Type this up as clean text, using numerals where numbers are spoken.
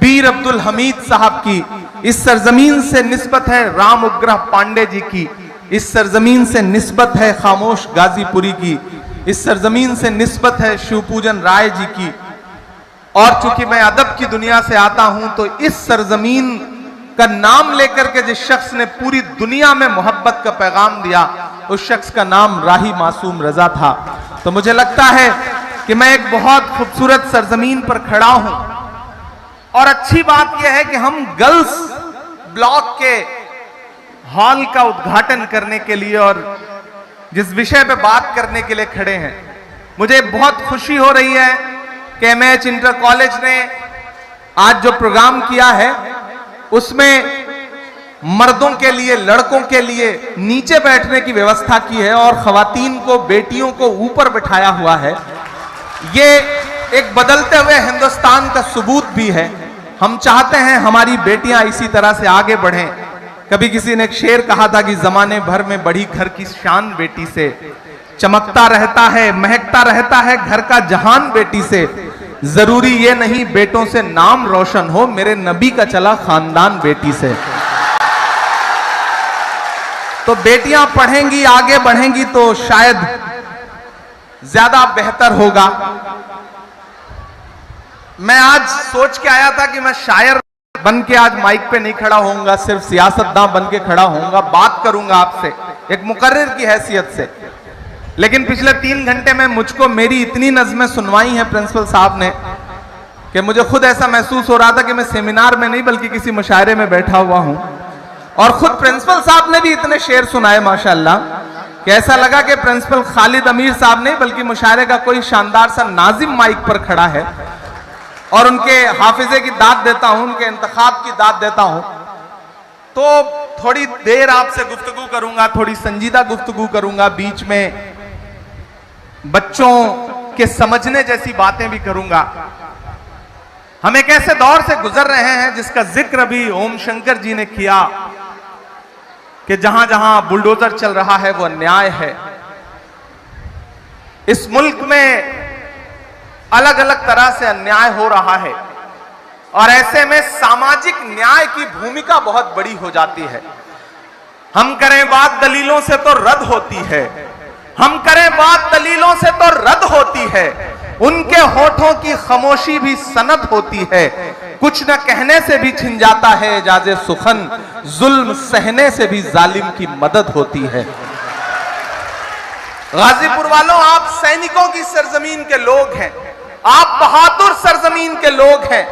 बीर अब्दुल हमीद साहब की, इस सरजमीन से निस्बत है राम उग्रह पांडे जी की, इस सरजमीन से निस्बत है खामोश गाजीपुरी की, इस सरजमीन से निस्बत है शिवपूजन राय जी की। और चूंकि मैं अदब की दुनिया से आता हूं तो इस सरजमीन का नाम लेकर के जिस शख्स ने पूरी दुनिया में मोहब्बत का पैगाम दिया, उस शख्स का नाम राही मासूम रजा था। तो मुझे लगता है कि मैं एक बहुत खूबसूरत सरजमीन पर खड़ा हूं और अच्छी बात यह है कि हम गर्ल्स ब्लॉक के हॉल का उद्घाटन करने के लिए और जिस विषय पे बात करने के लिए खड़े हैं, मुझे बहुत खुशी हो रही है कि एमएएच इंटर कॉलेज ने आज जो प्रोग्राम किया है उसमें मर्दों के लिए, लड़कों के लिए नीचे बैठने की व्यवस्था की है और खवातीन को, बेटियों को ऊपर बिठाया हुआ है। ये एक बदलते हुए हिंदुस्तान का सबूत भी है। हम चाहते हैं हमारी बेटियां इसी तरह से आगे बढ़ें। कभी किसी ने एक शेर कहा था कि जमाने भर में बढ़ी घर की शान बेटी से, चमकता रहता है, महकता रहता है घर का जहान बेटी से, जरूरी ये नहीं बेटों से नाम रोशन हो, मेरे नबी का चला खानदान बेटी से। तो बेटियां पढ़ेंगी, आगे बढ़ेंगी तो शायद ज्यादा बेहतर होगा। मैं आज सोच के आया था कि मैं शायर बन के आज माइक पे नहीं खड़ा होऊंगा, सिर्फ सियासतदां बन के खड़ा होऊंगा, बात करूंगा आपसे एक मुकर्रिर की हैसियत से। लेकिन पिछले 3 घंटे में मुझको मेरी इतनी नज़में सुनवाई हैं प्रिंसिपल साहब ने कि मुझे खुद ऐसा महसूस हो रहा था कि मैं सेमिनार में नहीं बल्कि किसी मुशायरे में बैठा हुआ हूं। और खुद प्रिंसिपल साहब ने भी इतने शेर सुनाए माशाअल्लाह कि ऐसा लगा कि प्रिंसिपल खालिद अमीर साहब नहीं बल्कि मुशायरे का कोई शानदार सा नाजिम माइक पर खड़ा है और उनके हाफिजे की दाद देता हूं, उनके इंतखाब की दाद देता हूं। तो थोड़ी देर आपसे गुफ्तगू करूंगा, थोड़ी संजीदा गुफ्तगू करूंगा, बीच में बच्चों के समझने जैसी बातें भी करूंगा। हम एक ऐसे दौर से गुजर रहे हैं जिसका जिक्र भी ओम शंकर जी ने किया कि जहां जहां बुलडोजर चल रहा है वो अन्याय है। इस मुल्क में अलग अलग तरह से अन्याय हो रहा है और ऐसे में सामाजिक न्याय की भूमिका बहुत बड़ी हो जाती है। हम करें बात दलीलों से तो रद्द होती है, हम करें बात दलीलों से तो रद्द होती है, उनके होठों की खामोशी भी सनद होती है, कुछ न कहने से भी छिन जाता है एजाज़े सुखन, जुल्म सहने से भी जालिम की मदद होती है। गाजीपुर वालों, आप सैनिकों की सरजमीन के लोग हैं, आप बहादुर सरजमीन के लोग हैं।